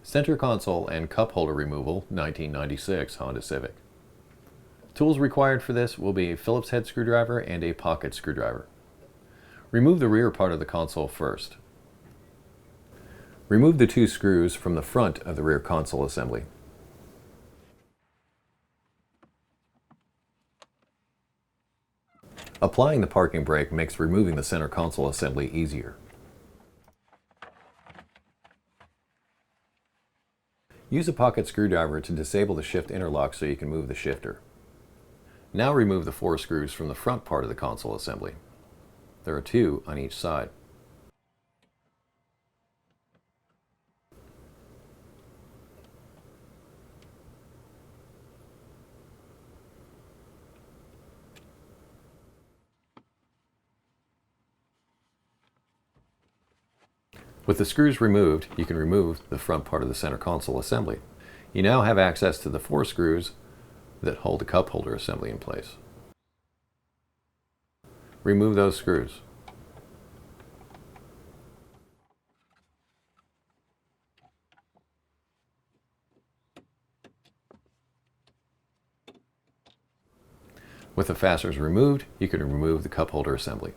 Center console and cup holder removal, 1996 Honda Civic. Tools required for this will be a Phillips head screwdriver and a pocket screwdriver. Remove the rear part of the console first. Remove the two screws from the front of the rear console assembly. Applying the parking brake makes removing the center console assembly easier. Use a pocket screwdriver to disable the shift interlock so you can move the shifter. Now remove the 4 screws from the front part of the console assembly. There are 2 on each side. With the screws removed, you can remove the front part of the center console assembly. You now have access to the 4 screws that hold the cup holder assembly in place. Remove those screws. With the fasteners removed, you can remove the cup holder assembly.